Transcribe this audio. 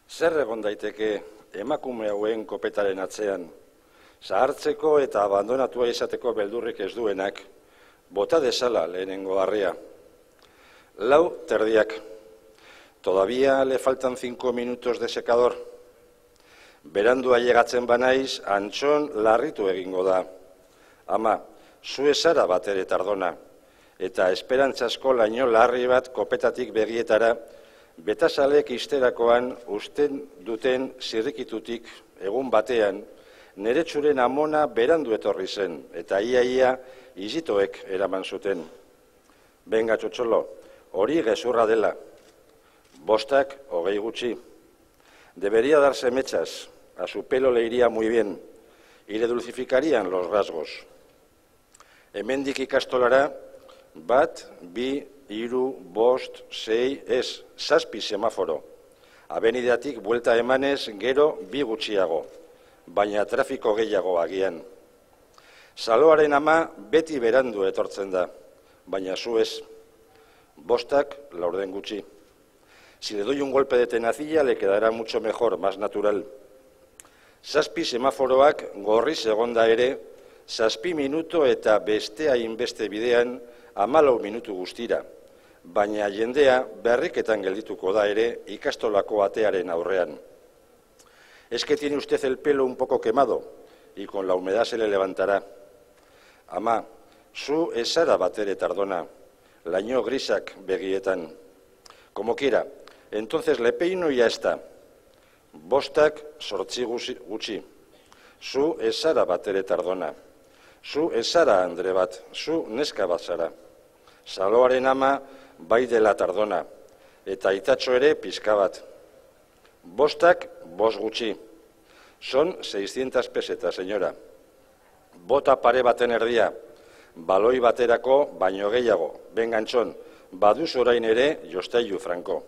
Zer egon daiteke emakume hauen kopetaren atzean, zahartzeko eta abandonatua izateko beldurrik ez duenak, bota dezala lehenengo harria. 4:00. Todavía le faltan 5 minutos de secador. Berandua llegatzen banaiz, Antxon larritu egingo da. Ama, zu ezara batere tardona, eta esperantzasko laino larri bat kopetatik begietara, betasalek isterakoan usten duten zirrikitutik egun batean, nere txuren amona berandu etorri zen, eta ia izitoek eraman zuten. Benga txotxolo, hori gezurra dela. 5:20 gutxi. Debería darse mechas, a su pelo le iría muy bien, y le dulcificarían los rasgos. Hemendik ikastolara, 1, 2, 3, 5, 6, ez, 7 semaforo. Abenidatik buelta emanez gero 2 gutxiago, baina trafiko gehiago agian. Saloaren ama beti berandu etortzen da, baina zu ez. 5:40 gutxi. Si le doy un golpe de tenacilla le quedará mucho mejor, más natural. 7 semaforoak gorriz egonda ere, 7 minutu eta beste hainbeste bidean 14 minutu guztira, baina jendea berriketan geldituko da ere ikastolako atearen aurrean. Es que tiene usted el pelo un poco quemado, y con la humedad se le levantará. Ama, zu ezara batere tardona, laino grisak begietan. Como quiera, entonces le peino y ya está. 5:08 gutxi. Zu ezara batere tardona. Zu ezara andre bat, zu neska bat zara. Saloaren ama bai dela tardona, eta itatxo ere pizka bat. 5:05 gutxi. Son 600 pesetas, señora. Bota pare baten erdia, baloi baterako baino gehiago. Benga Antxon, baduz orain ere jostailu franko.